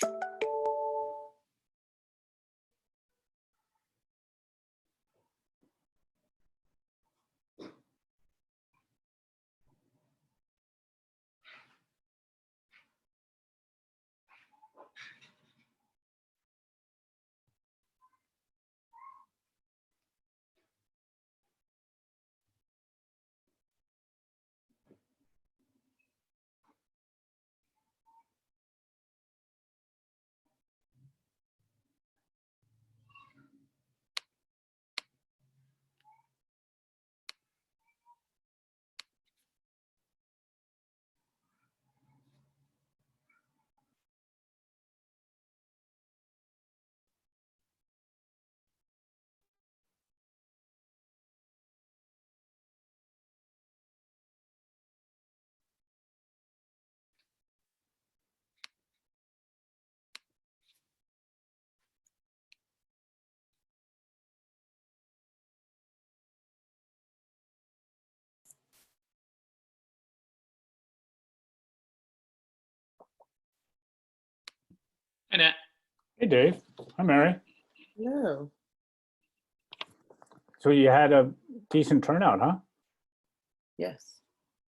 Hi, Nat. Hey, Dave. Hi, Mary. Hello. So you had a decent turnout, huh? Yes.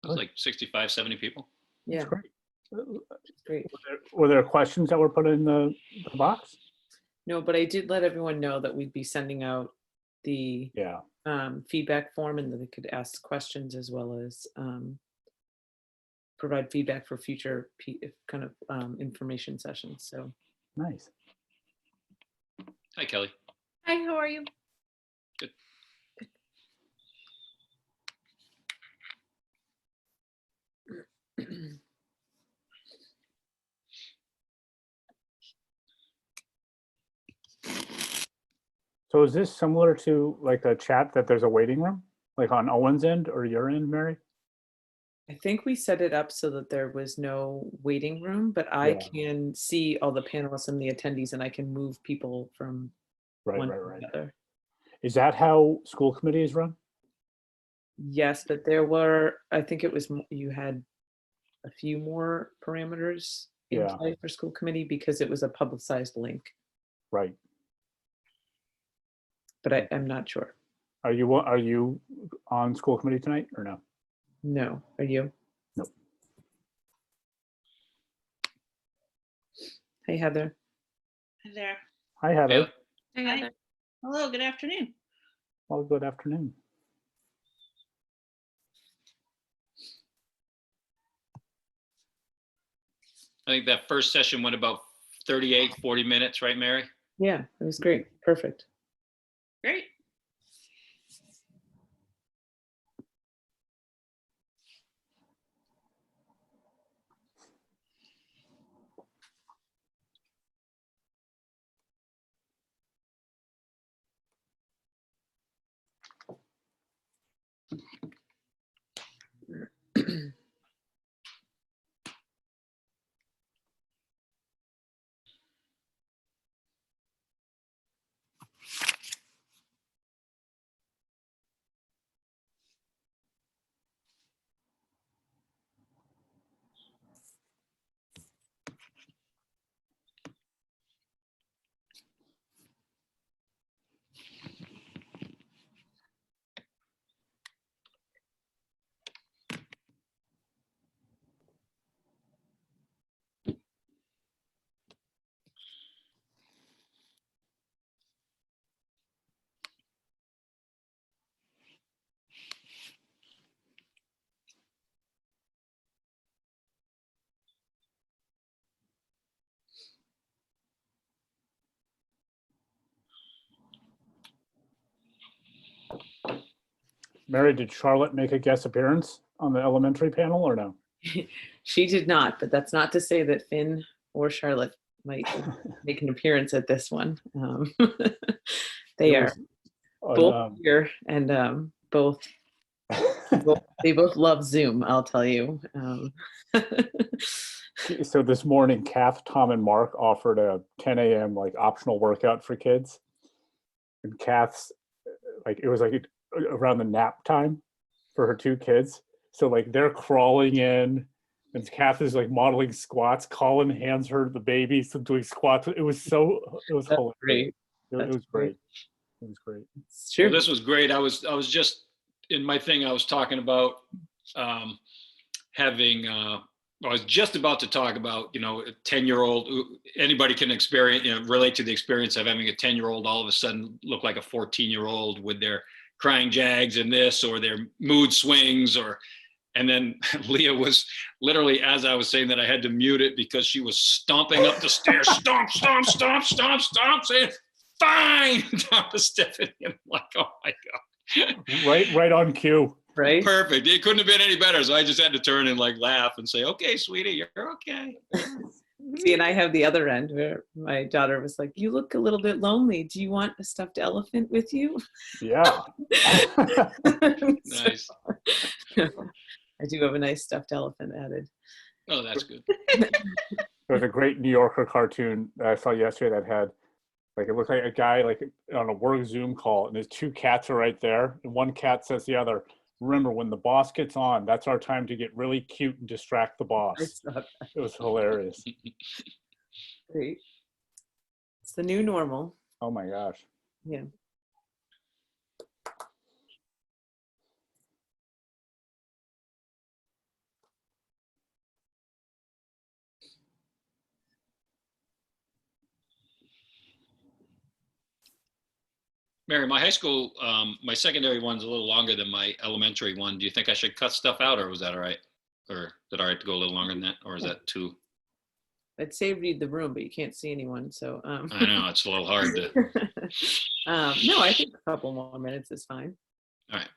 It was like 65, 70 people. Yeah. That's great. It's great. Were there questions that were put in the box? No, but I did let everyone know that we'd be sending out the Yeah. feedback form and that they could ask questions as well as provide feedback for future kind of information sessions. So Nice. Hi, Kelly. Hi, how are you? Good. So is this similar to like a chat that there's a waiting room, like on Owen's end or your end, Mary? I think we set it up so that there was no waiting room, but I Yeah. can see all the panelists and the attendees and I can move people from Right, one right, to right. the other. Is that how school committee is run? Yes, but there were, I think it was, you had a few more parameters in Yeah. play for school committee because it was a publicized link, Right. but I'm not sure. Are you on school committee tonight or no? No, are you? Nope. Hey, Heather. Hi there. Hi, Heather. Hey, Hi. Hello, good afternoon. Well, good afternoon. I think that first session went about 38, 40 minutes, right, Mary? Yeah, it was great. Perfect. Great. Mary, did Charlotte make a guest appearance on the elementary panel or no? She did not, but that's not to say that Finn or Charlotte might make an appearance at this one. They There are was both here and both they both love Zoom, I'll tell you. So this morning, Kath, Tom, and Mark offered a 10 a.m. like optional workout for kids. And Kath's like, it was like around the nap time for her two kids. So like they're crawling in, And Kath is like modeling squats. Colin hands her the baby, so doing squats. It was That's hilarious. great. It That's was great. It was great. It's true. Well, this was great. I was just in my thing. I was talking about having. I was just about to talk about, a 10-year-old. Anybody can experience, relate to the experience of having a 10-year-old all of a sudden look like a 14-year-old with their crying jags and this, or their mood swings, and then Leah was literally, as I was saying that, I had to mute it because she was stomping up the stairs, stomp, stomp, stomp, stomp, stomp, saying, "Fine!" down the steps. And I'm like, oh my God. Right on cue. Right? Perfect. It couldn't have been any better. So I just had to turn and like laugh and say, "Okay, sweetie, you're okay." See, and I have the other end where my daughter was like, "You look a little bit lonely. Do you want a stuffed elephant with you?" Yeah. Nice. I do have a nice stuffed elephant added. Oh, that's good. There was a great New Yorker cartoon that I saw yesterday that had, like, it looked like a guy like on a work Zoom call, and his two cats are right there, and one cat says to the other, "Remember, when the boss gets on, that's our time to get really cute and distract the boss." It's not It was hilarious. great. It's the new normal. Oh my gosh. Yeah. Mary, my high school, my secondary one's a little longer than my elementary one. Do you think I should cut stuff out, or was that all right? Or is it all right to go a little longer than that? Or is that too? I'd say read the room, but you can't see anyone. So I know, it's a little hard to. no, I think a couple more minutes is fine. All right.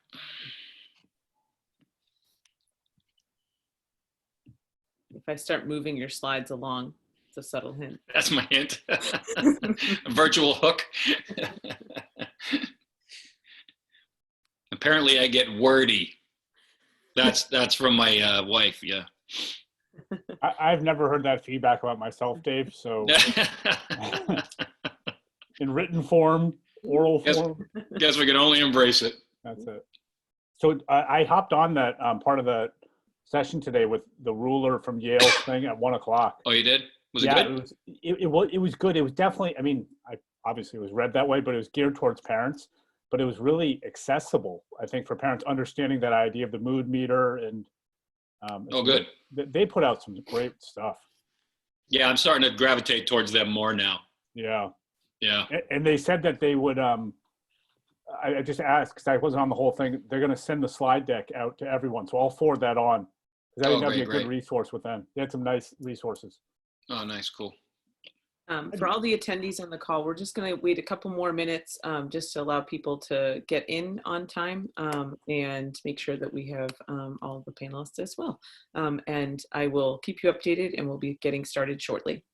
If I start moving your slides along, it's a subtle hint. That's my hint. A virtual hook. Apparently I get wordy. That's from my wife. Yeah. I've never heard that feedback about myself, Dave. So in written form, oral Yes. form, Guess we can only embrace it. that's it. So I hopped on that part of the session today with the ruler from Yale thing at 1:00. Oh, you did? Was it Yeah, good? it was good. It was definitely, I mean, I obviously it was read that way, but it was geared towards parents. But it was really accessible, I think, for parents understanding that idea of the mood meter. And Oh, good. They put out some great stuff. Yeah, I'm starting to gravitate towards them more now. Yeah. Yeah. And they said that they would, I just asked because I wasn't on the whole thing. They're going to send the slide deck out to everyone. So I'll forward that on. Because I think that'd be a good resource with them. They had some nice resources. Oh, nice. Cool. For all the attendees on the call, we're just going to wait a couple more minutes just to allow people to get in on time and make sure that we have all the panelists as well. And I will keep you updated and we'll be getting started shortly.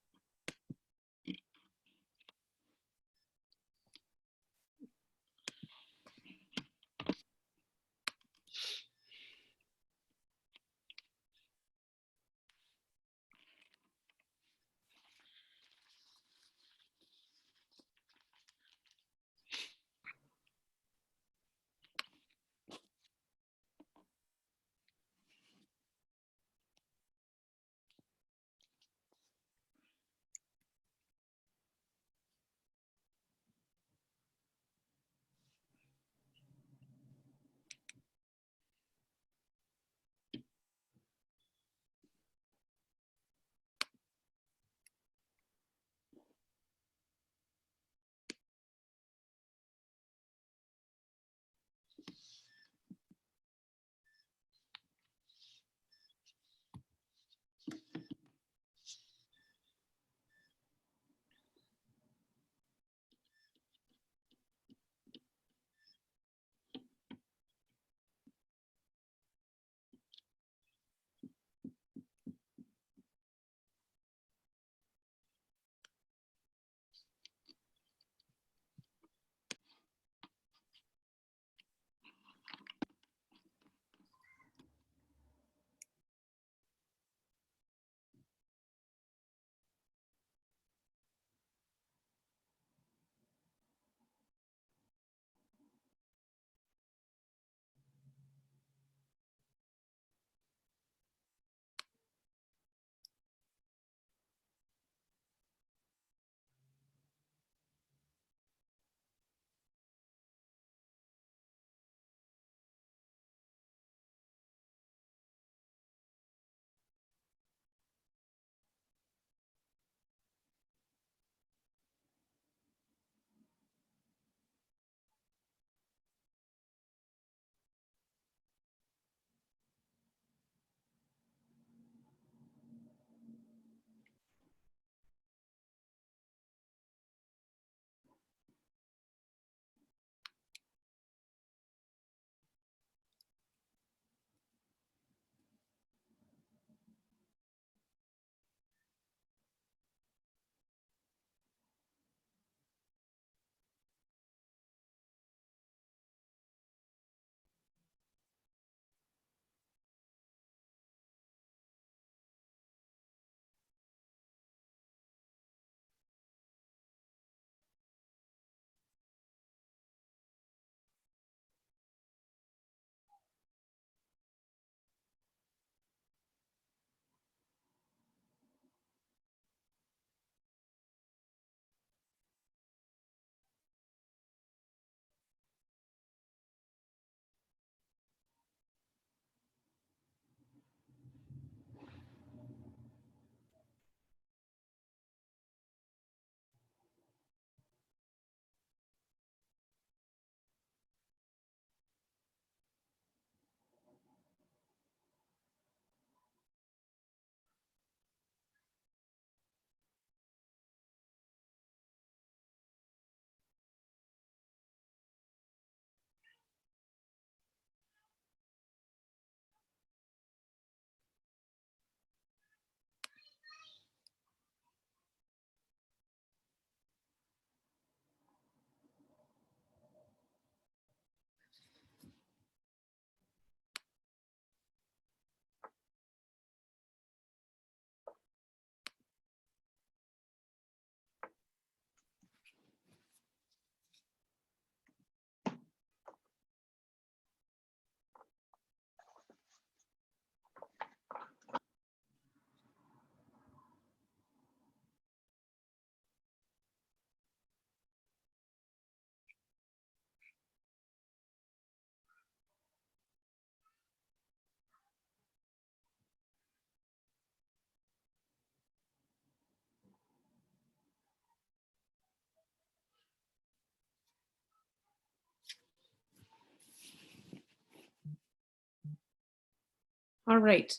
All right.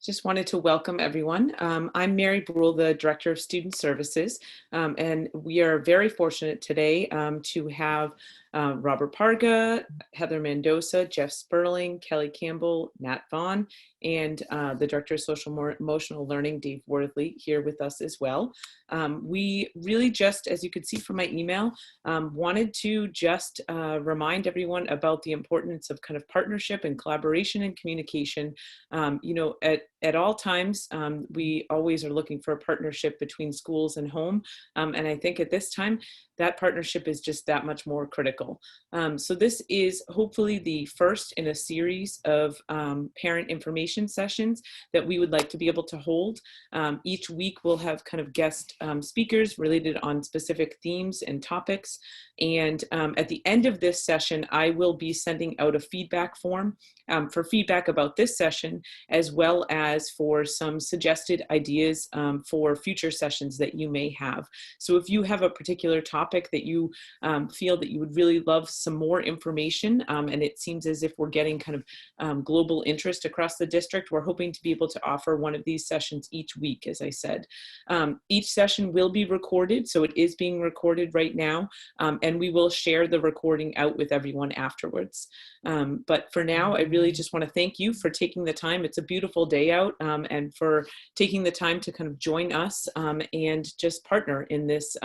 Just wanted to welcome everyone. I'm Mary Brule, the Director of Student Services, and we are very fortunate today to have Robert Parga, Heather Mendoza, Jeff Sperling, Kelly Campbell, Nat Vaughn, and the Director of Social Emotional Learning, Dave Worthley, here with us as well. We really just, as you could see from my email, wanted to just remind everyone about the importance of kind of partnership and collaboration and communication. You know, at all times, we always are looking for a partnership between schools and home. And I think at this time, that partnership is just that much more critical. So this is hopefully the first in a series of parent information sessions that we would like to be able to hold. Each week we'll have kind of guest speakers related on specific themes and topics. And at the end of this session, I will be sending out a feedback form for feedback about this session, as well as for some suggested ideas for future sessions that you may have. So if you have a particular topic that you feel that you would really love some more information, and it seems as if we're getting kind of global interest across the district, we're hoping to be able to offer one of these sessions each week, as I said. Each session will be recorded, so it is being recorded right now, and we will share the recording out with everyone afterwards. But for now, I really just want to thank you for taking the time. It's a beautiful day out, and for taking the time to kind of join us and just partner in this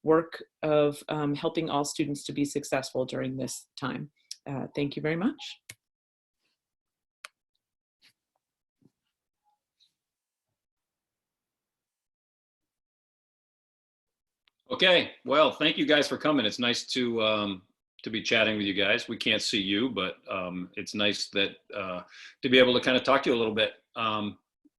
work of helping all students to be successful during this time. Thank you very much. Okay, well, thank you guys for coming. It's nice to be chatting with you guys. We can't see you, but it's nice that to be able to kind of talk to you a little bit.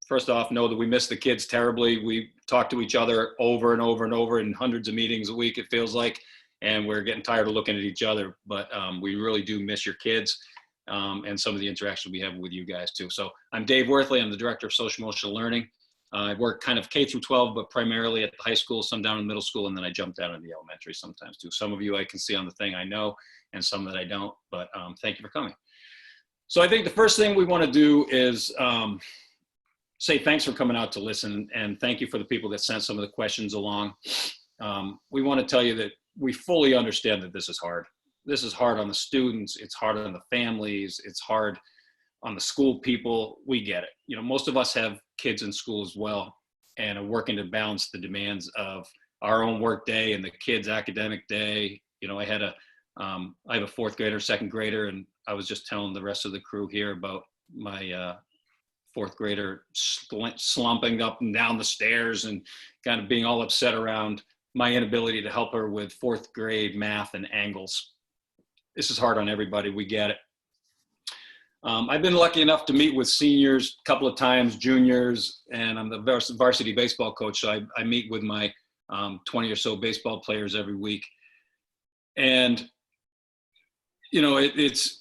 First off, know that we miss the kids terribly. We talk to each other over and over and over in hundreds of meetings a week, it feels like, and we're getting tired of looking at each other, but we really do miss your kids and some of the interaction we have with you guys too. So I'm Dave Worthley. I'm the Director of Social Emotional Learning. I work kind of K through 12, but primarily at the high school, some down in middle school, and then I jump down in the elementary sometimes too. Some of you I can see on the thing I know, and some that I don't, but thank you for coming. So I think the first thing we want to do is say thanks for coming out to listen, and thank you for the people that sent some of the questions along. We want to tell you that we fully understand that this is hard. This is hard on the students, it's hard on the families, it's hard on the school people. We get it. You know, most of us have kids in school as well and are working to balance the demands of our own work day and the kids' academic day. You know, I have a fourth grader, second grader, and I was just telling the rest of the crew here about my fourth grader slumping up and down the stairs and kind of being all upset around my inability to help her with fourth grade math and angles. This is hard on everybody. We get it. I've been lucky enough to meet with seniors a couple of times, juniors, and I'm the varsity baseball coach, so I meet with my 20 or so baseball players every week. And, you know,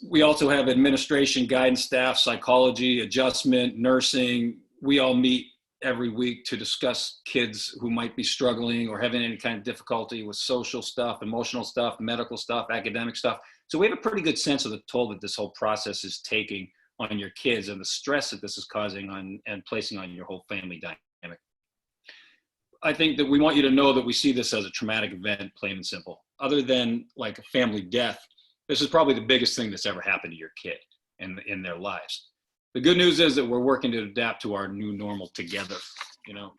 we also have administration, guidance staff, psychology, adjustment, nursing. We all meet every week to discuss kids who might be struggling or having any kind of difficulty with social stuff, emotional stuff, medical stuff, academic stuff. So we have a pretty good sense of the toll that this whole process is taking on your kids and the stress that this is causing on and placing on your whole family dynamic. I think that we want you to know that we see this as a traumatic event, plain and simple. Other than like a family death, this is probably the biggest thing that's ever happened to your kid in their lives. The good news is that we're working to adapt to our new normal together. You know,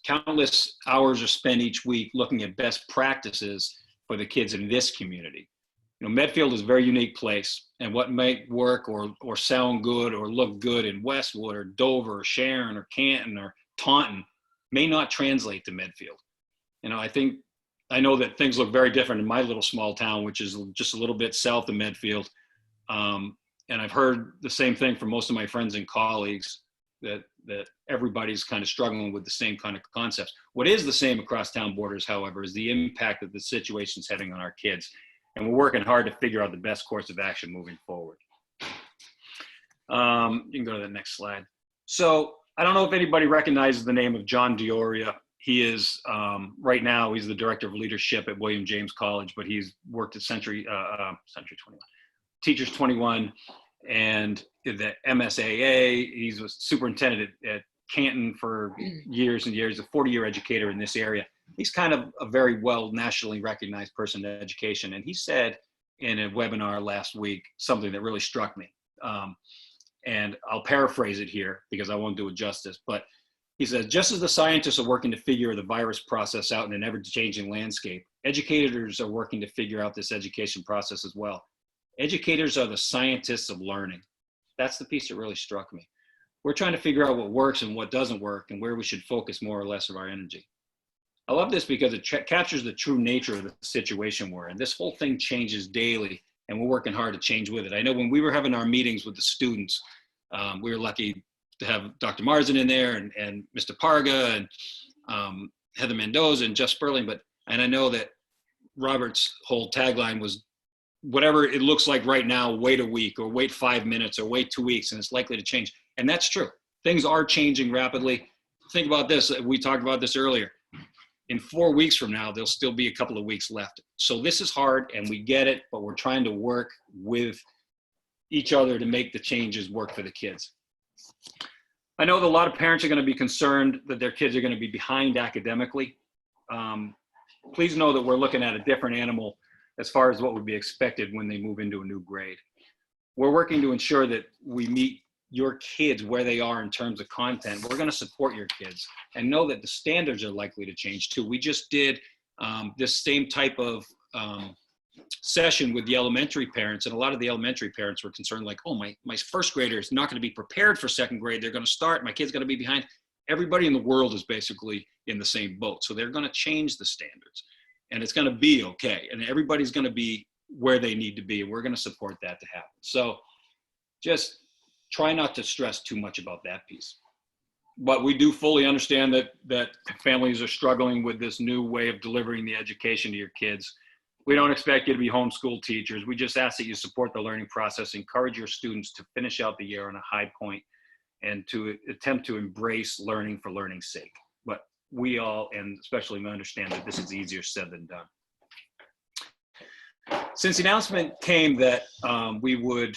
countless hours are spent each week looking at best practices for the kids in this community. You know, Medfield is a very unique place, and what might work or sound good or look good in Westwood or Dover or Sharon or Canton or Taunton may not translate to Medfield. You know, I know that things look very different in my little small town, which is just a little bit south of Medfield. And I've heard the same thing from most of my friends and colleagues that everybody's kind of struggling with the same kind of concepts. What is the same across town borders, however, is the impact that the situation's having on our kids. And we're working hard to figure out the best course of action moving forward. You can go to the next slide. So I don't know if anybody recognizes the name of John Dioria. He is, right now, he's the Director of Leadership at William James College, but he's worked at Century 21, Teachers 21, and the MSAA. He's a superintendent at Canton for years and years, a 40-year educator in this area. He's kind of a very well nationally recognized person in education. And he said in a webinar last week something that really struck me. And I'll paraphrase it here because I won't do it justice. But he says, just as the scientists are working to figure the virus process out in an ever-changing landscape, educators are working to figure out this education process as well. Educators are the scientists of learning. That's the piece that really struck me. We're trying to figure out what works and what doesn't work and where we should focus more or less of our energy. I love this because it captures the true nature of the situation we're in. This whole thing changes daily, and we're working hard to change with it. I know when we were having our meetings with the students, we were lucky to have Dr. Marsden in there and Mr. Parga and Heather Mendoza and Jeff Sperling. And I know that Robert's whole tagline was, whatever it looks like right now, wait a week or wait 5 minutes or wait 2 weeks, and it's likely to change. And that's true. Things are changing rapidly. Think about this. We talked about this earlier. In 4 weeks from now, there'll still be a couple of weeks left. So this is hard and we get it, but we're trying to work with each other to make the changes work for the kids. I know that a lot of parents are going to be concerned that their kids are going to be behind academically. Please know that we're looking at a different animal as far as what would be expected when they move into a new grade. We're working to ensure that we meet your kids where they are in terms of content. We're going to support your kids and know that the standards are likely to change too. We just did this same type of session with the elementary parents, and a lot of the elementary parents were concerned like, oh, my first grader is not going to be prepared for second grade. They're going to start, my kid's going to be behind. Everybody in the world is basically in the same boat. So they're going to change the standards and it's going to be okay. And everybody's going to be where they need to be. And we're going to support that to happen. So just try not to stress too much about that piece. But we do fully understand that families are struggling with this new way of delivering the education to your kids. We don't expect you to be homeschool teachers. We just ask that you support the learning process, encourage your students to finish out the year on a high point, and to attempt to embrace learning for learning's sake. But we all, and especially me, understand that this is easier said than done. Since the announcement came that we would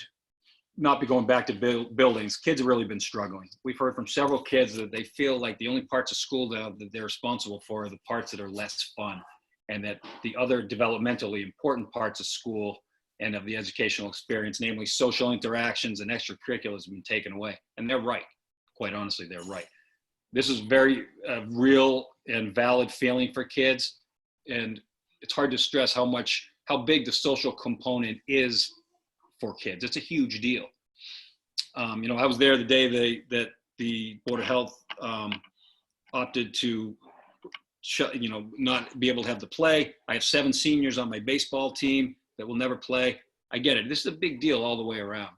not be going back to buildings, kids have really been struggling. We've heard from several kids that they feel like the only parts of school that they're responsible for are the parts that are less fun, and that the other developmentally important parts of school and of the educational experience, namely social interactions and extracurriculars, have been taken away. And they're right. Quite honestly, they're right. This is very real and valid feeling for kids. And it's hard to stress how big the social component is for kids. It's a huge deal. I was there the day that the Board of Health opted to not be able to have the play. I have 7 seniors on my baseball team that will never play. I get it. This is a big deal all the way around.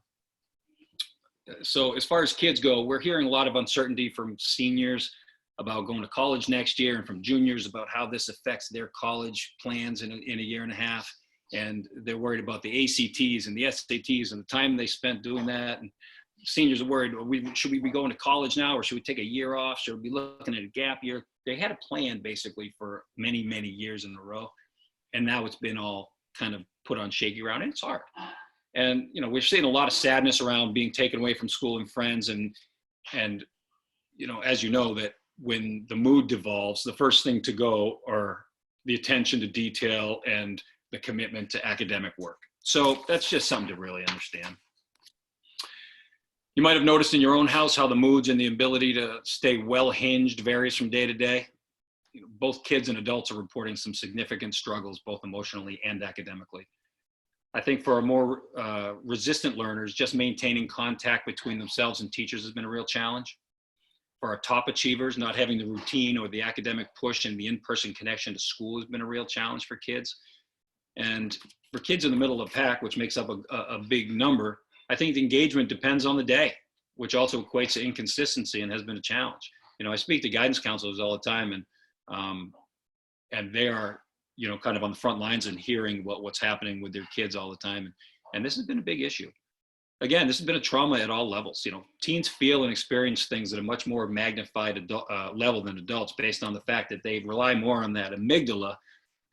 So as far as kids go, we're hearing a lot of uncertainty from seniors about going to college next year, and from juniors about how this affects their college plans in a year and a half. And they're worried about the ACTs and the SATs and the time they spent doing that. And seniors are worried, should we be going to college now, or should we take a year off? Should we be looking at a gap year? They had a plan basically for many, many years in a row. And now it's been all kind of put on shaky ground, and it's hard. And, we're seeing a lot of sadness around being taken away from school and friends. And as you know, that when the mood devolves, the first thing to go are the attention to detail and the commitment to academic work. So that's just something to really understand. You might have noticed in your own house how the moods and the ability to stay well hinged varies from day to day. Both kids and adults are reporting some significant struggles, both emotionally and academically. I think for our more resistant learners, just maintaining contact between themselves and teachers has been a real challenge. For our top achievers, not having the routine or the academic push and the in-person connection to school has been a real challenge for kids. And for kids in the middle of the pack, which makes up a big number, I think the engagement depends on the day, which also equates to inconsistency and has been a challenge. I speak to guidance counselors all the time, and they are, kind of on the front lines and hearing what's happening with their kids all the time. And this has been a big issue. Again, this has been a trauma at all levels. Teens feel and experience things at a much more magnified level than adults, based on the fact that they rely more on that amygdala.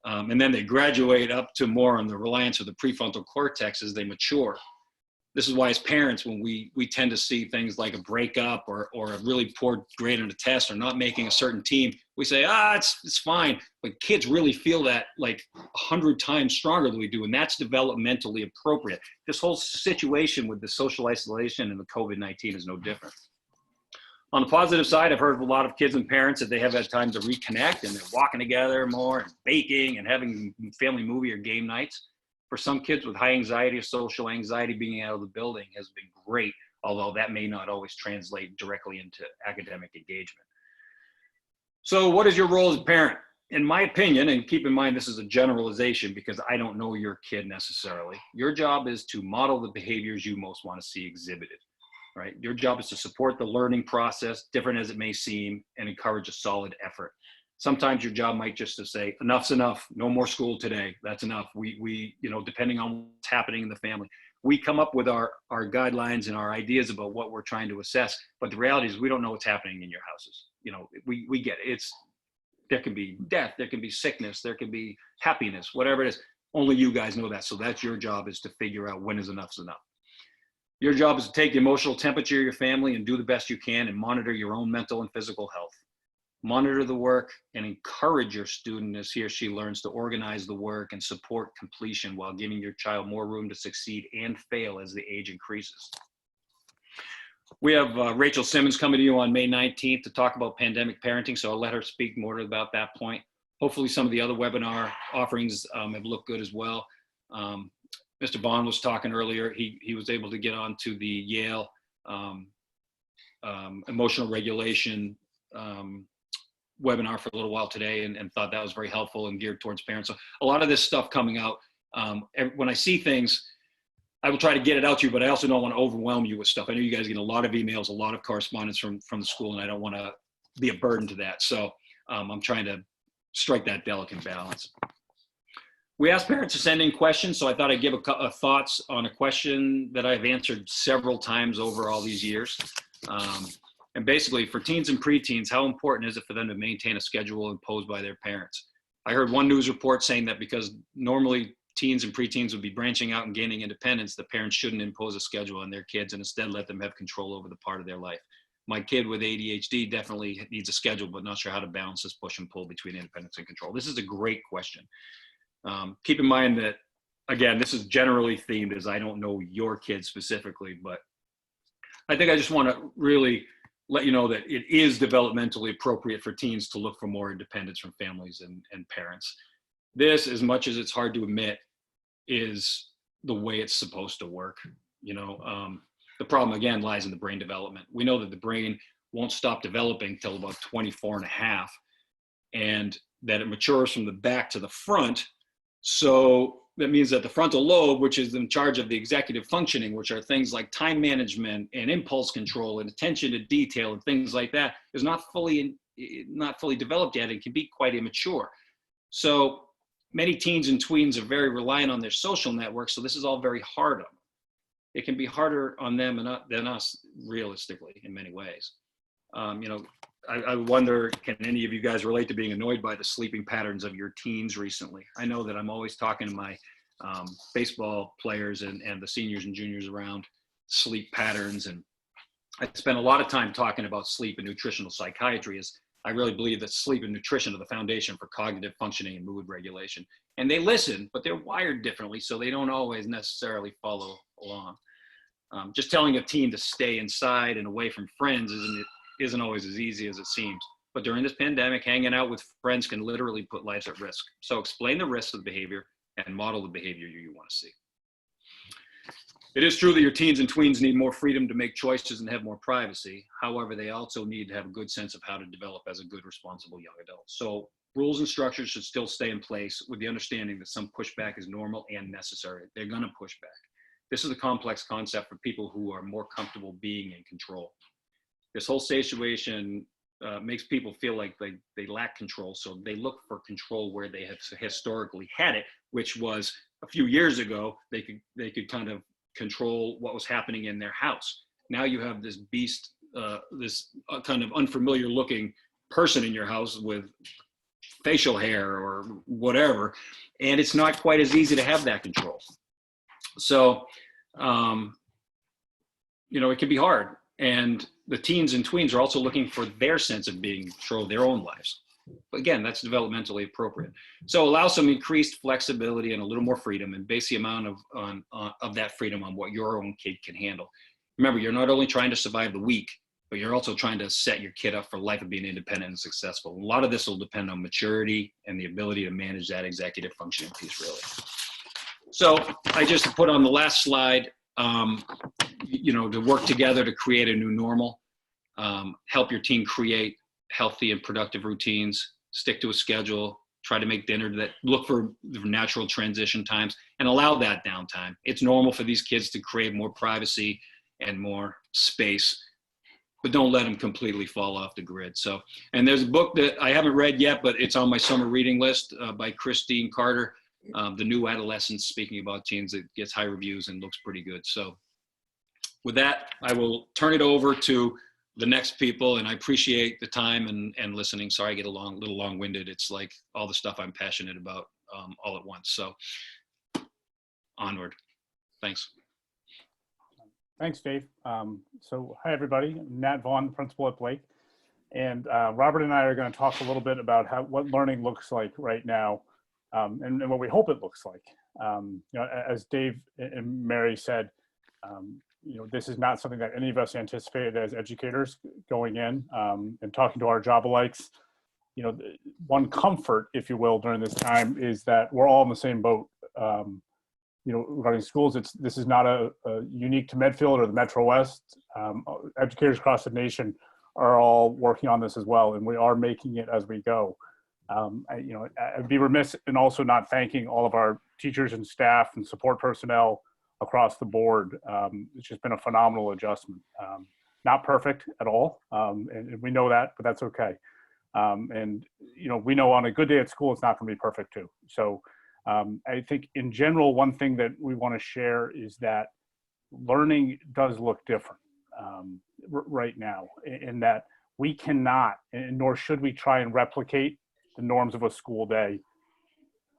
And then they graduate up to more on the reliance of the prefrontal cortex as they mature. This is why as parents, when we tend to see things like a breakup or a really poor grade on a test or not making a certain team, we say, it's fine. But kids really feel that like 100 times stronger than we do. And that's developmentally appropriate. This whole situation with the social isolation and the COVID-19 is no different. On the positive side, I've heard of a lot of kids and parents that they have had time to reconnect and they're walking together more and baking and having family movie or game nights. For some kids with high anxiety or social anxiety, being out of the building has been great, although that may not always translate directly into academic engagement. So what is your role as a parent? In my opinion, and keep in mind this is a generalization because I don't know your kid necessarily, your job is to model the behaviors you most want to see exhibited. Right? Your job is to support the learning process, different as it may seem, and encourage a solid effort. Sometimes your job might just to say, enough's enough, no more school today, that's enough. We depending on what's happening in the family, we come up with our guidelines and our ideas about what we're trying to assess, but the reality is we don't know what's happening in your houses. We get it. There can be death, there can be sickness, there can be happiness, whatever it is. Only you guys know that, so that's your job, is to figure out when is enough's enough. Your job is to take the emotional temperature of your family and do the best you can and monitor your own mental and physical health. Monitor the work and encourage your student as he or she learns to organize the work and support completion while giving your child more room to succeed and fail as the age increases. We have Rachel Simmons coming to you on May 19th to talk about pandemic parenting, so I'll let her speak more about that point. Hopefully some of the other webinar offerings have looked good as well. Mr. Bond was talking earlier. He was able to get onto the Yale emotional regulation webinar for a little while today and thought that was very helpful and geared towards parents. So a lot of this stuff coming out. When I see things, I will try to get it out to you, but I also don't want to overwhelm you with stuff. I know you guys get a lot of emails, a lot of correspondence from the school, and I don't want to be a burden to that. So I'm trying to strike that delicate balance. We asked parents to send in questions, so I thought I'd give a thoughts on a question that I've answered several times over all these years. And basically, for teens and preteens, how important is it for them to maintain a schedule imposed by their parents? I heard one news report saying that because normally teens and preteens would be branching out and gaining independence, the parents shouldn't impose a schedule on their kids and instead let them have control over the part of their life. My kid with ADHD definitely needs a schedule, but not sure how to balance this push and pull between independence and control. This is a great question. Keep in mind that, again, this is generally themed as I don't know your kid specifically, but I think I just want to really let you know that it is developmentally appropriate for teens to look for more independence from families and parents. This, as much as it's hard to admit, is the way it's supposed to work. The problem, again, lies in the brain development. We know that the brain won't stop developing till about 24 and a half, and that it matures from the back to the front. So that means that the frontal lobe, which is in charge of the executive functioning, which are things like time management and impulse control and attention to detail and things like that, is not fully developed yet and can be quite immature. So many teens and tweens are very reliant on their social networks, so this is all very hard on them. It can be harder on them than us, realistically, in many ways. I wonder, can any of you guys relate to being annoyed by the sleeping patterns of your teens recently? I know that I'm always talking to my baseball players and the seniors and juniors around sleep patterns. And I spend a lot of time talking about sleep and nutritional psychiatry, as I really believe that sleep and nutrition are the foundation for cognitive functioning and mood regulation. And they listen, but they're wired differently, so they don't always necessarily follow along. Just telling a teen to stay inside and away from friends isn't always as easy as it seems. But during this pandemic, hanging out with friends can literally put lives at risk. So explain the risks of the behavior and model the behavior you want to see. It is true that your teens and tweens need more freedom to make choices and have more privacy. However, they also need to have a good sense of how to develop as a good, responsible young adult. So rules and structures should still stay in place with the understanding that some pushback is normal and necessary. They're going to push back. This is a complex concept for people who are more comfortable being in control. This whole situation makes people feel like they lack control, so they look for control where they have historically had it, which was a few years ago. They could kind of control what was happening in their house. Now you have this beast, this kind of unfamiliar looking person in your house with facial hair or whatever, and it's not quite as easy to have that control. So it can be hard. And the teens and tweens are also looking for their sense of being in control of their own lives. But again, that's developmentally appropriate. So allow some increased flexibility and a little more freedom, and base the amount of that freedom on what your own kid can handle. Remember, you're not only trying to survive the week, but you're also trying to set your kid up for life of being independent and successful. A lot of this will depend on maturity and the ability to manage that executive functioning piece, really. So I just put on the last slide, to work together to create a new normal, help your team create healthy and productive routines, stick to a schedule, try to make dinner, look for natural transition times, and allow that downtime. It's normal for these kids to crave more privacy and more space, but don't let them completely fall off the grid. So, and there's a book that I haven't read yet, but it's on my summer reading list by Christine Carter, The New Adolescence, speaking about teens. It gets high reviews and looks pretty good. So with that, I will turn it over to the next people, and I appreciate the time and listening. Sorry I get a little long-winded. It's like all the stuff I'm passionate about all at once. So onward. Thanks. Thanks, Dave. So hi, everybody. I'm Nat Vaughn, principal at Blake. And Robert and I are going to talk a little bit about what learning looks like right now, and what we hope it looks like. As Dave and Mary said, this is not something that any of us anticipated as educators going in and talking to our job alikes. One comfort, if you will, during this time is that we're all in the same boat. Regarding schools, this is not a unique to Medfield or the Metro West. Educators across the nation are all working on this as well, and we are making it as we go. I'd be remiss in also not thanking all of our teachers and staff and support personnel across the board. It's just been a phenomenal adjustment. Not perfect at all, and we know that, but that's okay. We know on a good day at school, it's not going to be perfect too. So I think in general, one thing that we want to share is that learning does look different right now, in that we cannot, and nor should we try and replicate the norms of a school day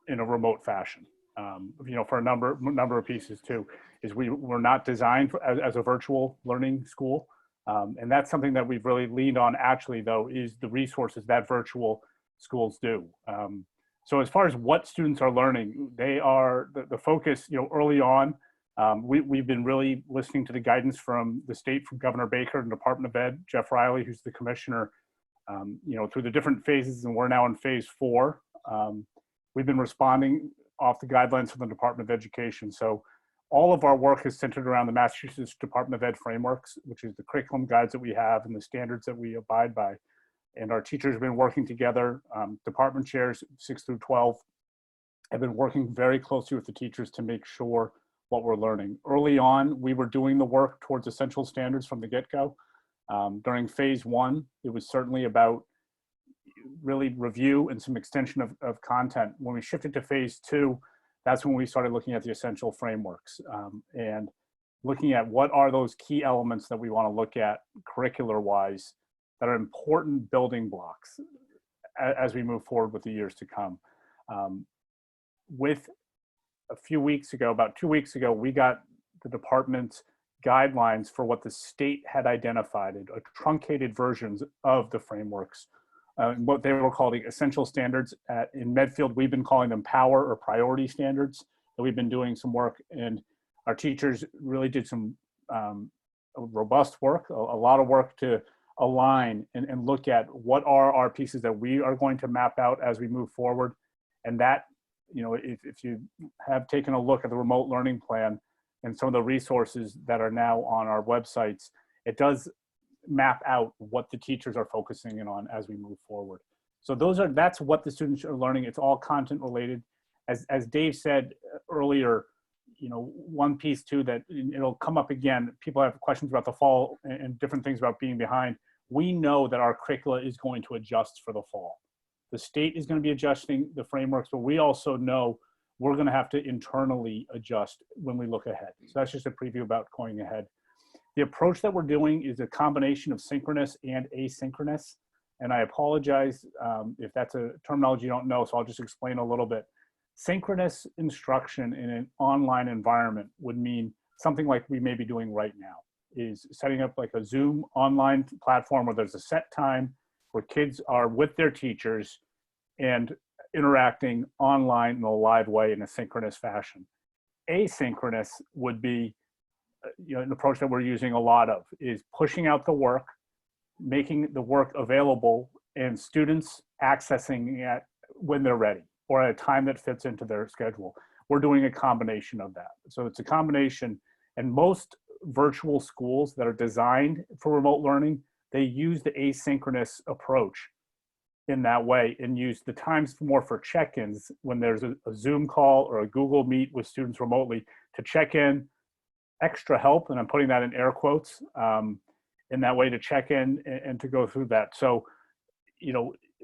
in a remote fashion. For a number of pieces too, is we're not designed as a virtual learning school. And that's something that we've really leaned on actually, though, is the resources that virtual schools do. So as far as what students are learning, they are the focus, early on. We've been really listening to the guidance from the state, from Governor Baker and Department of Ed, Jeff Riley, who's the commissioner, through the different phases, and we're now in phase 4. We've been responding off the guidelines from the Department of Education. So all of our work is centered around the Massachusetts Department of Ed frameworks, which is the curriculum guides that we have and the standards that we abide by. And our teachers have been working together. Department chairs 6 through 12 have been working very closely with the teachers to make sure what we're learning. Early on, we were doing the work towards essential standards from the get-go. During phase 1, it was certainly about really review and some extension of content. When we shifted to phase 2, that's when we started looking at the essential frameworks and looking at what are those key elements that we want to look at curricular-wise that are important building blocks as we move forward with the years to come. With about 2 weeks ago, we got the department's guidelines for what the state had identified, truncated versions of the frameworks, what they were calling essential standards. In Medfield, we've been calling them power or priority standards, that we've been doing some work, and our teachers really did some robust work, a lot of work to align and look at what are our pieces that we are going to map out as we move forward. And that, if you have taken a look at the remote learning plan and some of the resources that are now on our websites, it does map out what the teachers are focusing in on as we move forward. So that's what the students are learning. It's all content related. As Dave said earlier, one piece too that it'll come up again, people have questions about the fall and different things about being behind. We know that our curricula is going to adjust for the fall. The state is going to be adjusting the frameworks, but we also know we're going to have to internally adjust when we look ahead. So that's just a preview about going ahead. The approach that we're doing is a combination of synchronous and asynchronous. And I apologize if that's a terminology you don't know, so I'll just explain a little bit. Synchronous instruction in an online environment would mean something like we may be doing right now. is setting up like a Zoom online platform where there's a set time where kids are with their teachers and interacting online in a live way in a synchronous fashion. Asynchronous would be, an approach that we're using a lot of is pushing out the work, making the work available, and students accessing it when they're ready or at a time that fits into their schedule. We're doing a combination of that. So it's a combination, and most virtual schools that are designed for remote learning, they use the asynchronous approach in that way and use the times more for check-ins when there's a Zoom call or a Google Meet with students remotely to check in, extra help, and I'm putting that in air quotes, in that way to check in and to go through that. So,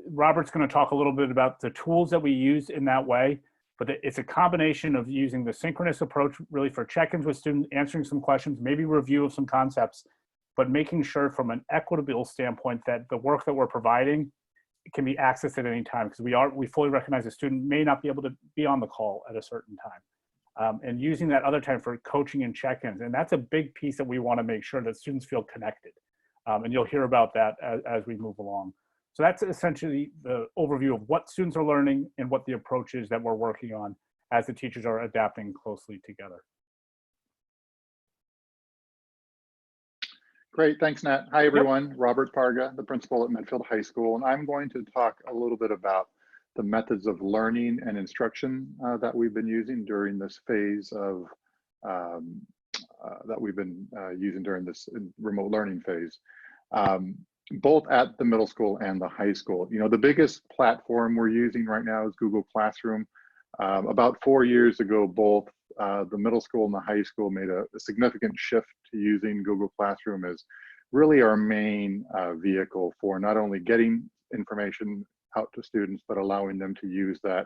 Robert's going to talk a little bit about the tools that we use in that way, but it's a combination of using the synchronous approach really for check-ins with students, answering some questions, maybe review of some concepts, but making sure from an equitable standpoint that the work that we're providing can be accessed at any time, because we fully recognize a student may not be able to be on the call at a certain time. And using that other time for coaching and check-ins. And that's a big piece that we want to make sure that students feel connected. And you'll hear about that as we move along. So that's essentially the overview of what students are learning and what the approach is that we're working on as the teachers are adapting closely together. Great, thanks, Nat. Hi, everyone. Yep. Robert Parga, the principal at Medfield High School, and I'm going to talk a little bit about the methods of learning and instruction that we've been using during this phase of that we've been using during this remote learning phase, both at the middle school and the high school. The biggest platform we're using right now is Google Classroom. About 4 years ago, both the middle school and the high school made a significant shift to using Google Classroom as really our main vehicle for not only getting information out to students, but allowing them to use that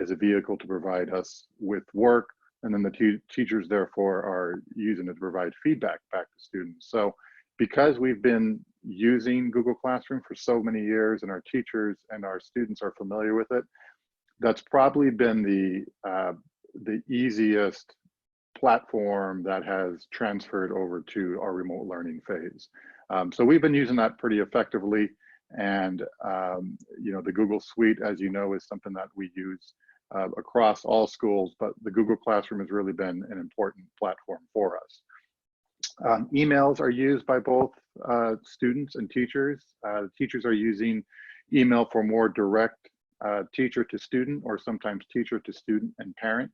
as a vehicle to provide us with work. And then the teachers therefore are using it to provide feedback back to students. So because we've been using Google Classroom for so many years and our teachers and our students are familiar with it, that's probably been the easiest platform that has transferred over to our remote learning phase. So we've been using that pretty effectively. And the Google Suite, as you know, is something that we use across all schools, but the Google Classroom has really been an important platform for us. Emails are used by both students and teachers. Teachers are using email for more direct teacher to student, or sometimes teacher to student and parent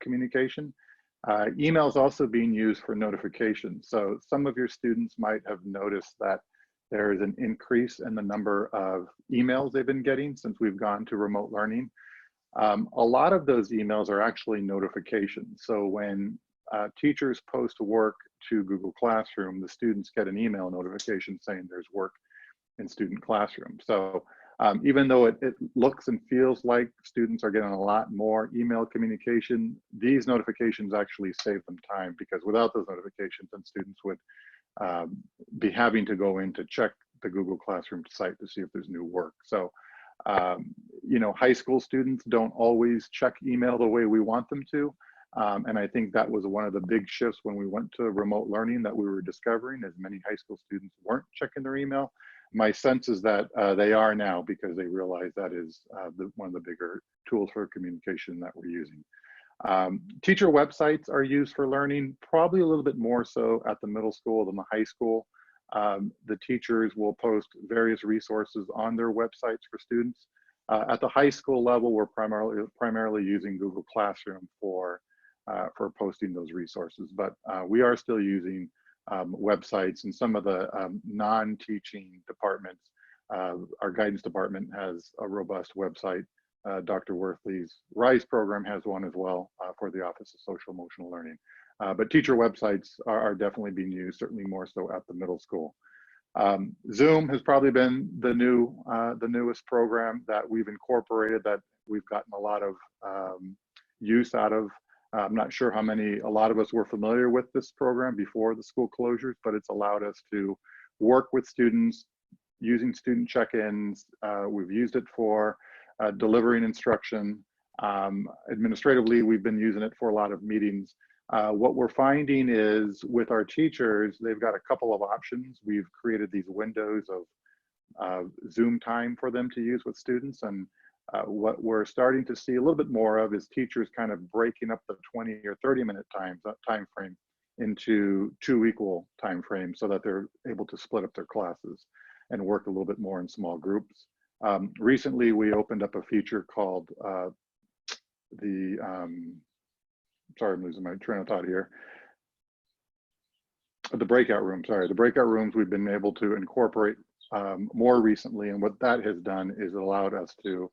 communication. Email is also being used for notifications. So some of your students might have noticed that there is an increase in the number of emails they've been getting since we've gone to remote learning. A lot of those emails are actually notifications. So when teachers post work to Google Classroom, the students get an email notification saying there's work in student classroom. So even though it looks and feels like students are getting a lot more email communication, these notifications actually save them time, because without those notifications, then students would be having to go in to check the Google Classroom site to see if there's new work. So, high school students don't always check email the way we want them to. And I think that was one of the big shifts when we went to remote learning that we were discovering, as many high school students weren't checking their email. My sense is that they are now, because they realize that is one of the bigger tools for communication that we're using. Teacher websites are used for learning, probably a little bit more so at the middle school than the high school. The teachers will post various resources on their websites for students. At the high school level, we're primarily using Google Classroom for posting those resources, but we are still using websites, and some of the non-teaching departments. Our guidance department has a robust website. Dr. Worthley's RISE program has one as well for the Office of Social Emotional Learning. But teacher websites are definitely being used, certainly more so at the middle school. Zoom has probably been the newest program that we've incorporated, that we've gotten a lot of use out of. I'm not sure how many, a lot of us were familiar with this program before the school closures, but it's allowed us to work with students using student check-ins. We've used it for delivering instruction. Administratively, we've been using it for a lot of meetings What we're finding is with our teachers, they've got a couple of options. We've created these windows of Zoom time for them to use with students. And what we're starting to see a little bit more of is teachers kind of breaking up the 20 or 30-minute time frame into 2 equal time frames so that they're able to split up their classes and work a little bit more in small groups. Recently, we opened up a feature called sorry, I'm losing my train of thought here. The breakout room, sorry. The breakout rooms we've been able to incorporate more recently, and what that has done is it allowed us to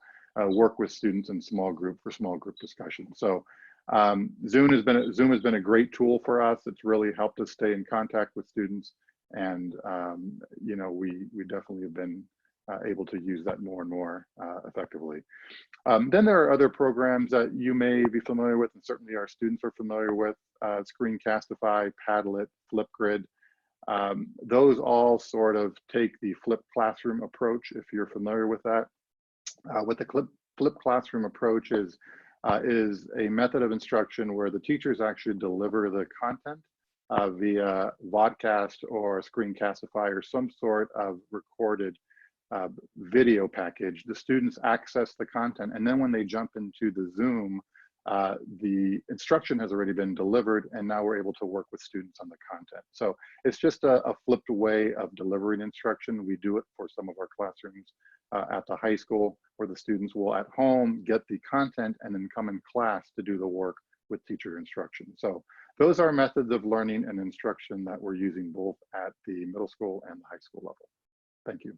work with students in small group for small group discussion. So Zoom has been a great tool for us. It's really helped us stay in contact with students, and you know, we definitely have been able to use that more and more effectively. Then there are other programs that you may be familiar with, and certainly our students are familiar with, Screencastify, Padlet, Flipgrid. Those all sort of take the flipped classroom approach, if you're familiar with that. What the flipped classroom approach is a method of instruction where the teachers actually deliver the content via vodcast or Screencastify or some sort of recorded video package. The students access the content, and then when they jump into the Zoom, the instruction has already been delivered, and now we're able to work with students on the content. So it's just a flipped way of delivering instruction. We do it for some of our classrooms at the high school, where the students will at home get the content and then come in class to do the work with teacher instruction. So those are methods of learning and instruction that we're using both at the middle school and the high school level. Thank you.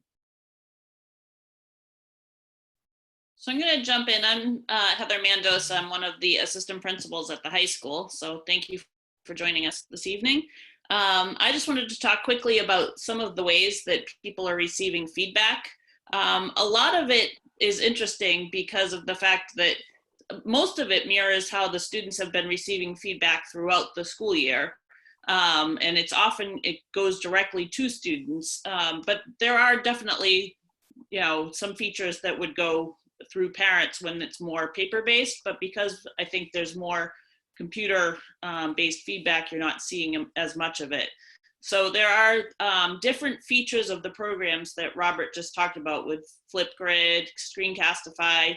So I'm going to jump in. I'm Heather Mandos. I'm one of the assistant principals at the high school. So thank you for joining us this evening. I just wanted to talk quickly about some of the ways that people are receiving feedback. A lot of it is interesting because of the fact that most of it mirrors how the students have been receiving feedback throughout the school year. And it goes directly to students, but there are definitely, you know, some features that would go through parents when it's more paper-based, but because I think there's more computer-based feedback, you're not seeing as much of it. So there are different features of the programs that Robert just talked about with Flipgrid, Screencastify,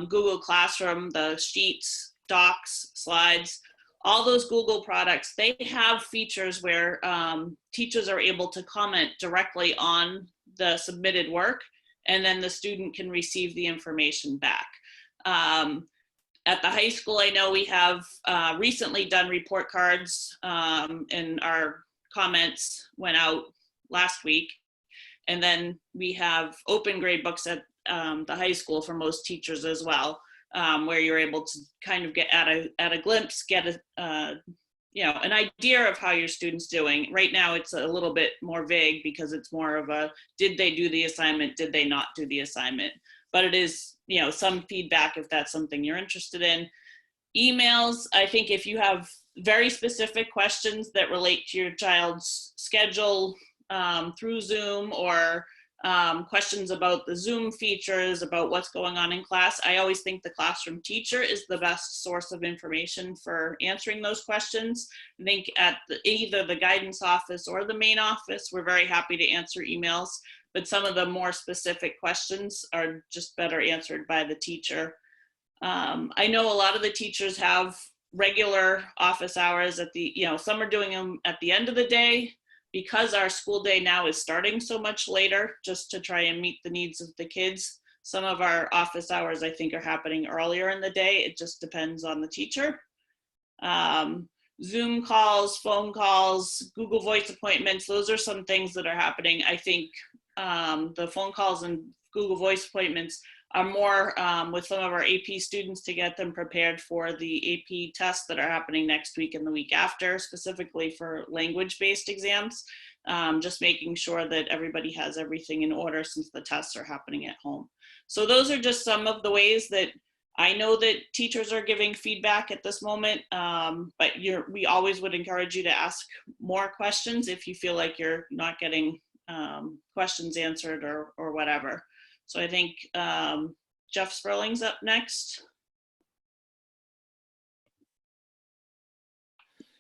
Google Classroom, the sheets, docs, slides, all those Google products. They have features where teachers are able to comment directly on the submitted work, and then the student can receive the information back. At the high school, I know we have recently done report cards, and our comments went out last week. And then we have open grade books at the high school for most teachers as well, where you're able to kind of get at a glimpse, get you know, an idea of how your student's doing. Right now, it's a little bit more vague because it's more of a, did they do the assignment? Did they not do the assignment? But it is, you know, some feedback if that's something you're interested in. Emails, I think if you have very specific questions that relate to your child's schedule through Zoom, or questions about the Zoom features, about what's going on in class, I always think the classroom teacher is the best source of information for answering those questions. I think at either the guidance office or the main office, we're very happy to answer emails, but some of the more specific questions are just better answered by the teacher. I know a lot of the teachers have regular office hours at the, you know, some are doing them at the end of the day, because our school day now is starting so much later, just to try and meet the needs of the kids. Some of our office hours, I think, are happening earlier in the day. It just depends on the teacher. Zoom calls, phone calls, Google Voice appointments, those are some things that are happening. I think the phone calls and Google Voice appointments are more with some of our AP students to get them prepared for the AP tests that are happening next week and the week after, specifically for language-based exams, just making sure that everybody has everything in order since the tests are happening at home. So those are just some of the ways that I know that teachers are giving feedback at this moment, but we always would encourage you to ask more questions if you feel like you're not getting questions answered or whatever. So I think Jeff Sperling's up next.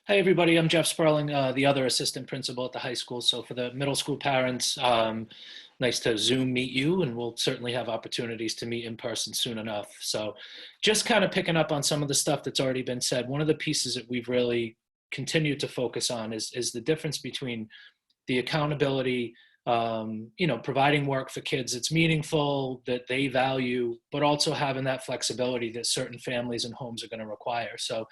Hi, everybody. I'm Jeff Sperling, the other assistant principal at the high school. So for the middle school parents, nice to Zoom meet you, and we'll certainly have opportunities to meet in person soon enough. So just kind of picking up on some of the stuff that's already been said, one of the pieces that we've really continued to focus on is the difference between the accountability, providing work for kids that's meaningful, that they value, but also having that flexibility that certain families and homes are going to require. So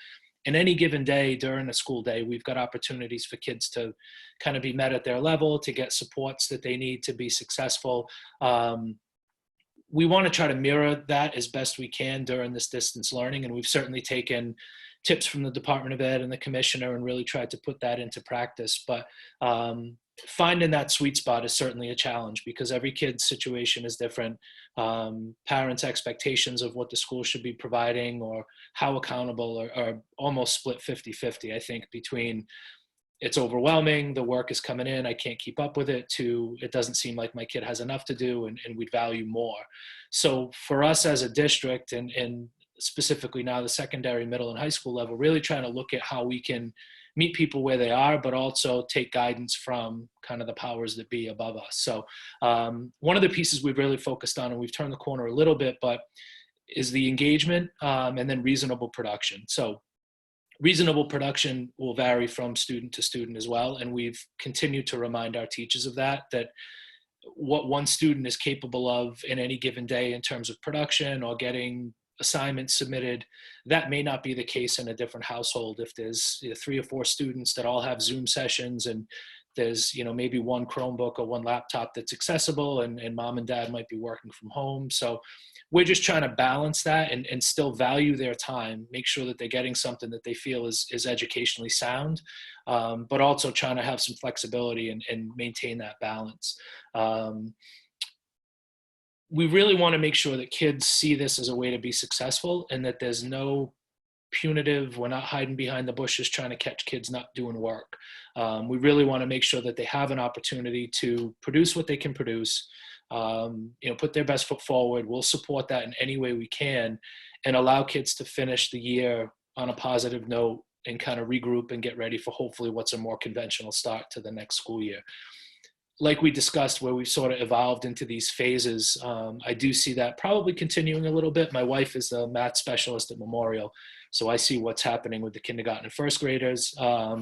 in any given day during a school day, we've got opportunities for kids to kind of be met at their level, to get supports that they need to be successful. We want to try to mirror that as best we can during this distance learning. And we've certainly taken tips from the Department of Ed and the commissioner and really tried to put that into practice. But finding that sweet spot is certainly a challenge because every kid's situation is different. Parents' expectations of what the school should be providing or how accountable are almost split 50-50, I think, between it's overwhelming, the work is coming in, I can't keep up with it, to it doesn't seem like my kid has enough to do and we'd value more. So for us as a district and specifically now the secondary, middle, and high school level, really trying to look at how we can meet people where they are, but also take guidance from kind of the powers that be above us. So one of the pieces we've really focused on, and we've turned the corner a little bit, but is the engagement and then reasonable production. So reasonable production will vary from student to student as well. And we've continued to remind our teachers of that what one student is capable of in any given day in terms of production or getting assignments submitted, that may not be the case in a different household. If there's 3 or 4 students that all have Zoom sessions and there's maybe one Chromebook or one laptop that's accessible and mom and dad might be working from home. So we're just trying to balance that and still value their time, make sure that they're getting something that they feel is educationally sound, but also trying to have some flexibility and maintain that balance. We really want to make sure that kids see this as a way to be successful and that there's no punitive, we're not hiding behind the bushes trying to catch kids not doing work. We really want to make sure that they have an opportunity to produce what they can produce, put their best foot forward. We'll support that in any way we can and allow kids to finish the year on a positive note and kind of regroup and get ready for hopefully what's a more conventional start to the next school year. Like we discussed, where we've sort of evolved into these phases, I do see that probably continuing a little bit. My wife is the math specialist at Memorial, so I see what's happening with the kindergarten and first graders. I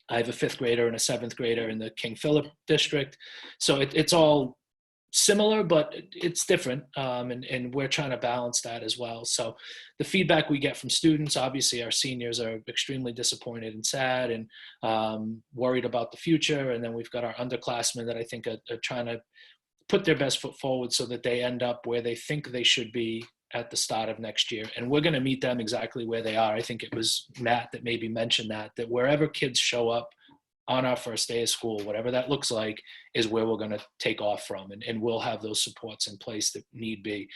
have a 5th grader and a 7th grader in the King Philip district. So it's all similar, but it's different. And we're trying to balance that as well. So the feedback we get from students, obviously our seniors are extremely disappointed and sad and worried about the future. And then we've got our underclassmen that I think are trying to put their best foot forward so that they end up where they think they should be at the start of next year. And we're going to meet them exactly where they are. I think it was Matt that maybe mentioned that wherever kids show up on our first day of school, whatever that looks like, is where we're going to take off from. And we'll have those supports in place that need be.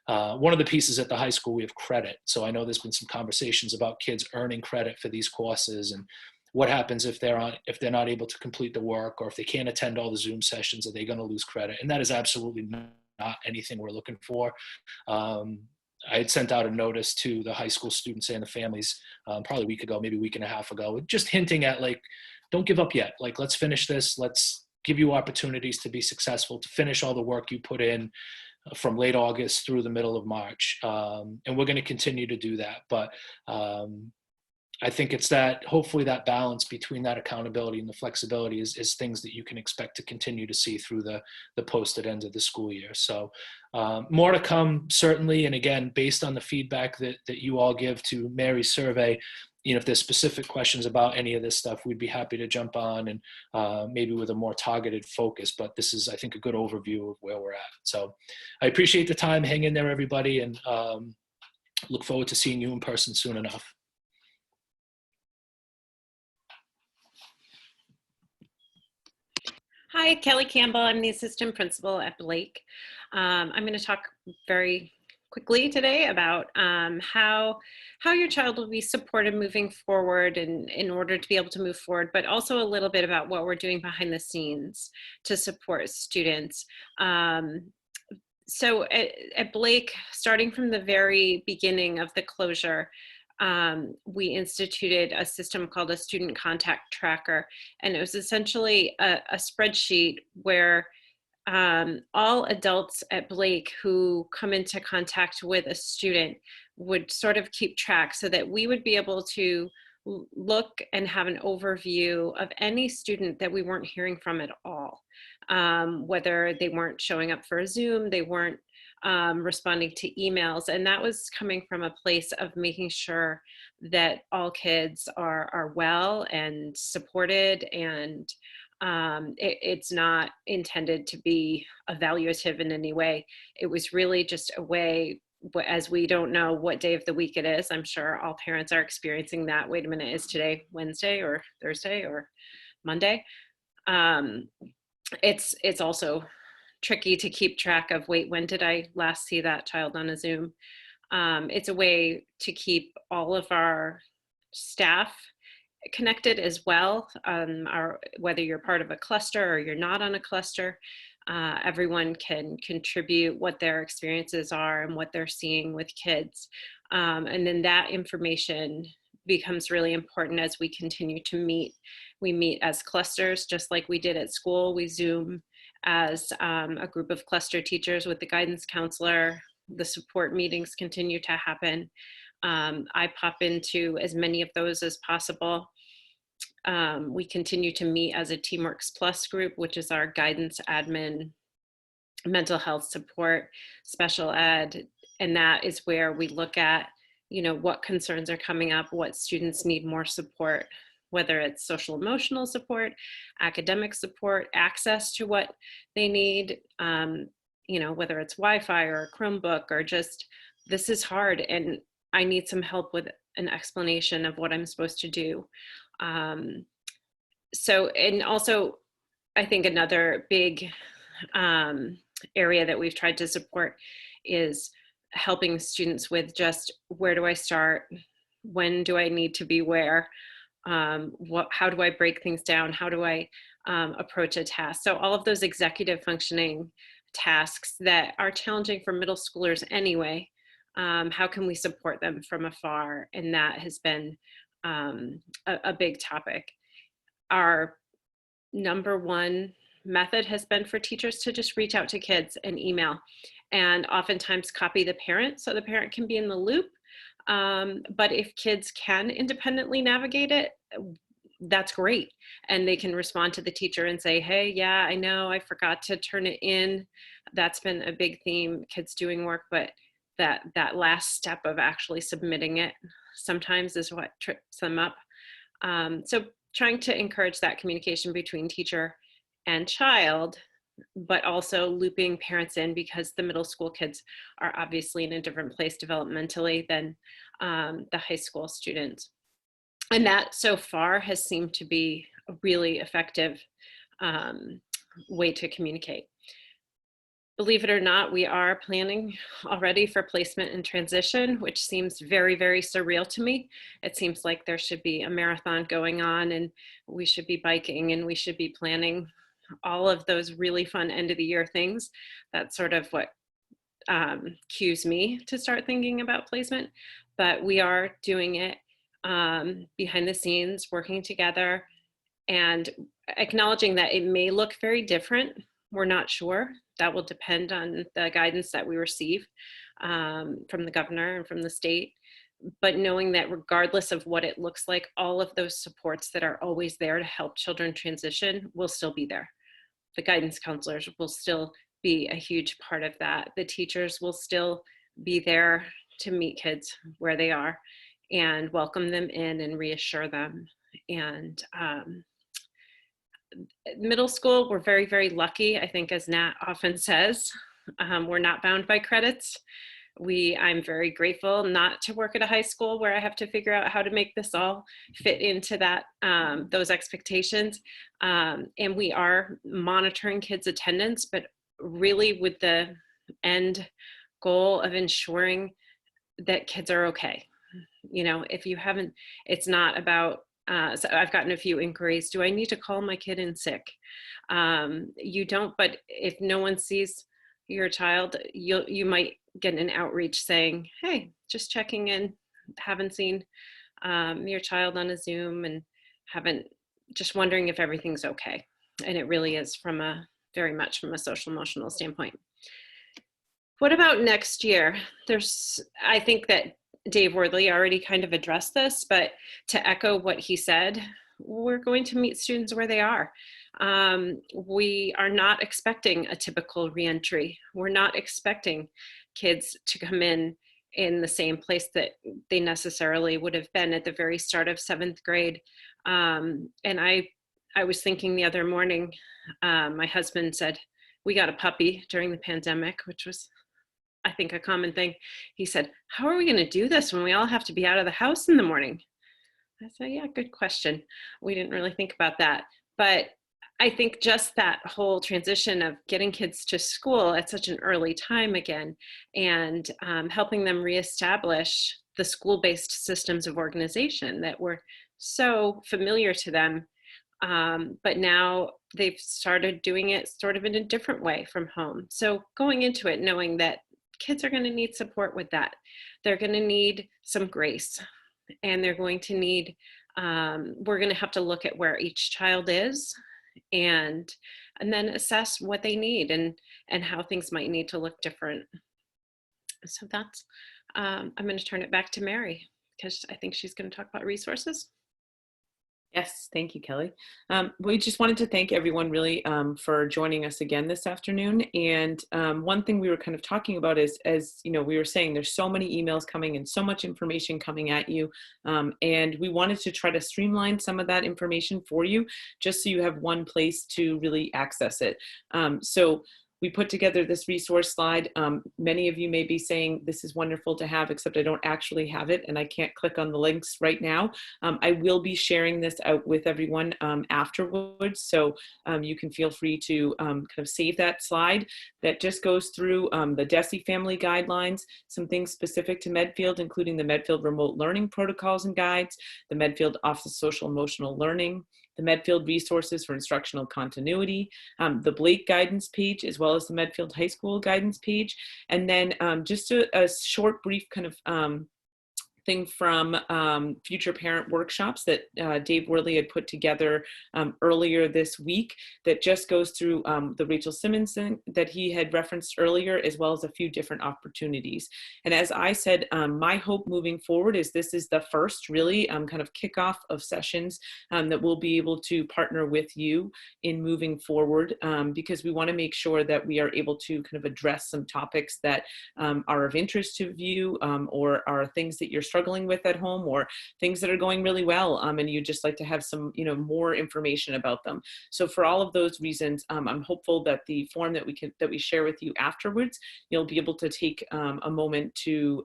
One of the pieces at the high school, we have credit. So I know there's been some conversations about kids earning credit for these courses and what happens if they're not able to complete the work, or if they can't attend all the Zoom sessions, are they going to lose credit? And that is absolutely not anything we're looking for. I had sent out a notice to the high school students and the families probably a week ago, maybe a week and a half ago, just hinting at don't give up yet. Let's finish this. Let's give you opportunities to be successful, to finish all the work you put in from late August through the middle of March. And we're going to continue to do that. But I think it's hopefully that balance between that accountability and the flexibility is things that you can expect to continue to see through the posted end of the school year. So more to come, certainly. And again, based on the feedback that you all give to Mary's survey, if there's specific questions about any of this stuff, we'd be happy to jump on and maybe with a more targeted focus. But this is, I think, a good overview of where we're at. So I appreciate the time. Hang in there, everybody, and look forward to seeing you in person soon enough. Hi, Kelly Campbell. I'm the assistant principal at Blake. I'm going to talk very quickly today about how your child will be supported moving forward and in order to be able to move forward, but also a little bit about what we're doing behind the scenes to support students. So at Blake, starting from the very beginning of the closure, we instituted a system called a student contact tracker. And it was essentially a spreadsheet where all adults at Blake who come into contact with a student would sort of keep track so that we would be able to look and have an overview of any student that we weren't hearing from at all, whether they weren't showing up for a Zoom, they weren't responding to emails. And that was coming from a place of making sure that all kids are well and supported, and it's not intended to be evaluative in any way. It was really just a way, as we don't know what day of the week it is, I'm sure all parents are experiencing that. Wait a minute, is today Wednesday or Thursday or Monday? It's also tricky to keep track of, wait, when did I last see that child on a Zoom? It's a way to keep all of our staff connected as well, whether you're part of a cluster or you're not on a cluster. Everyone can contribute what their experiences are and what they're seeing with kids. And then that information becomes really important as we continue to meet. We meet as clusters, just like we did at school. We Zoom as a group of cluster teachers with the guidance counselor. The support meetings continue to happen. I pop into as many of those as possible. We continue to meet as a TeamWorks Plus group, which is our guidance, admin, mental health support, special ed. And that is where we look at, what concerns are coming up, what students need more support, whether it's social emotional support, academic support, access to what they need, whether it's Wi-Fi or a Chromebook, or just, this is hard and I need some help with an explanation of what I'm supposed to do. And also, I think another big area that we've tried to support is helping students with just, where do I start? When do I need to be where? How do I break things down? How do I approach a task? So all of those executive functioning tasks that are challenging for middle schoolers anyway, how can we support them from afar? And that has been a big topic. Our number one method has been for teachers to just reach out to kids and email, and oftentimes copy the parent so the parent can be in the loop. But if kids can independently navigate it, that's great. And they can respond to the teacher and say, hey, yeah, I know I forgot to turn it in. That's been a big theme, kids doing work, but that last step of actually submitting it sometimes is what trips them up. So trying to encourage that communication between teacher and child, but also looping parents in, because the middle school kids are obviously in a different place developmentally than the high school students. And that so far has seemed to be a really effective way to communicate. Believe it or not, we are planning already for placement and transition, which seems very, very surreal to me. It seems like there should be a marathon going on, and we should be biking, and we should be planning all of those really fun end of the year things. That's sort of what cues me to start thinking about placement. But we are doing it behind the scenes, working together, and acknowledging that it may look very different. We're not sure. That will depend on the guidance that we receive from the governor and from the state. But knowing that regardless of what it looks like, all of those supports that are always there to help children transition will still be there. The guidance counselors will still be a huge part of that. The teachers will still be there to meet kids where they are and welcome them in and reassure them. And middle school, we're very, very lucky. I think, as Nat often says, we're not bound by credits. I'm very grateful not to work at a high school where I have to figure out how to make this all fit into that, those expectations. And we are monitoring kids' attendance, but really with the end goal of ensuring that kids are okay. If you haven't, it's not about, so I've gotten a few inquiries. Do I need to call my kid in sick? You don't, but if no one sees your child, you might get an outreach saying, hey, just checking in, haven't seen your child on a Zoom and haven't, just wondering if everything's okay. And it really is very much from a social emotional standpoint. What about next year? I think that Dave Worley already kind of addressed this, but to echo what he said, we're going to meet students where they are. We are not expecting a typical reentry. We're not expecting kids to come in the same place that they necessarily would have been at the very start of 7th grade. And I was thinking the other morning, my husband said, we got a puppy during the pandemic, which was, I think, a common thing. He said, how are we going to do this when we all have to be out of the house in the morning? I said, yeah, good question. We didn't really think about that. But I think just that whole transition of getting kids to school at such an early time again, and helping them reestablish the school-based systems of organization that were so familiar to them. But now they've started doing it sort of in a different way from home. So going into it, knowing that kids are going to need support with that. They're going to need some grace, and they're going to need, we're going to have to look at where each child is and then assess what they need and how things might need to look different. So that's, I'm going to turn it back to Mary because I think she's going to talk about resources. Yes, thank you, Kelly. We just wanted to thank everyone really for joining us again this afternoon. And one thing we were kind of talking about is, as you know, we were saying there's so many emails coming and so much information coming at you. And we wanted to try to streamline some of that information for you, just so you have one place to really access it. So we put together this resource slide. Many of you may be saying, this is wonderful to have, except I don't actually have it and I can't click on the links right now. I will be sharing this out with everyone afterwards. So you can feel free to kind of save that slide that just goes through the DESE family guidelines, some things specific to Medfield, including the Medfield remote learning protocols and guides, the Medfield Office of Social Emotional Learning, the Medfield resources for instructional continuity, the Blake guidance page, as well as the Medfield High School guidance page. And then just a short, brief kind of thing from future parent workshops that Dave Worley had put together earlier this week that just goes through the Rachel Simmons thing that he had referenced earlier, as well as a few different opportunities. And as I said, my hope moving forward is this is the first really kind of kickoff of sessions that we'll be able to partner with you in moving forward, because we want to make sure that we are able to kind of address some topics that are of interest to you, or are things that you're struggling with at home, or things that are going really well, and you'd just like to have some, more information about them. So for all of those reasons, I'm hopeful that the form that we share with you afterwards, you'll be able to take a moment to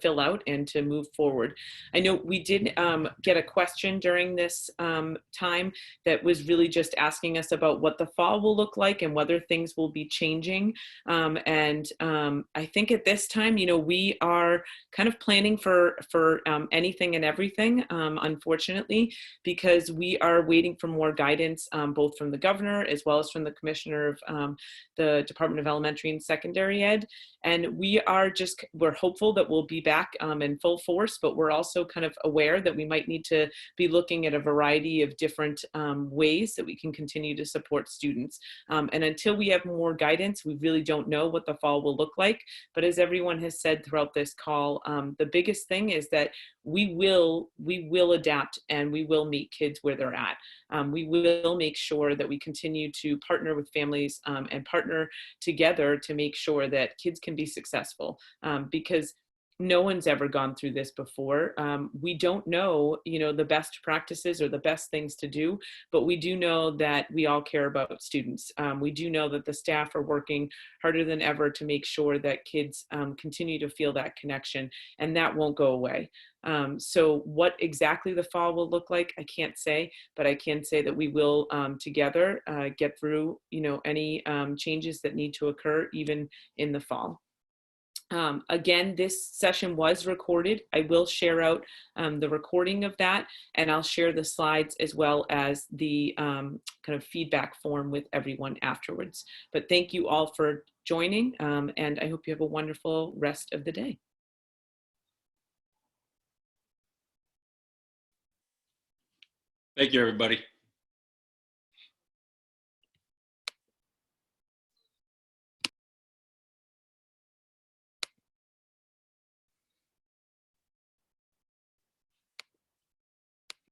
fill out and to move forward. I know we did get a question during this time that was really just asking us about what the fall will look like and whether things will be changing. And I think at this time, we are kind of planning for anything and everything, unfortunately, because we are waiting for more guidance, both from the governor as well as from the commissioner of the Department of Elementary and Secondary Ed. And we're hopeful that we'll be back in full force, but we're also kind of aware that we might need to be looking at a variety of different ways that we can continue to support students. And until we have more guidance, we really don't know what the fall will look like. But as everyone has said throughout this call, the biggest thing is that we will adapt and we will meet kids where they're at. We will make sure that we continue to partner with families and partner together to make sure that kids can be successful, because no one's ever gone through this before. We don't know, the best practices or the best things to do, but we do know that we all care about students. We do know that the staff are working harder than ever to make sure that kids continue to feel that connection, and that won't go away. So what exactly the fall will look like, I can't say, but I can say that we will together get through, any changes that need to occur even in the fall. Again, this session was recorded. I will share out the recording of that, and I'll share the slides as well as the kind of feedback form with everyone afterwards. But thank you all for joining, and I hope you have a wonderful rest of the day. Thank you, everybody.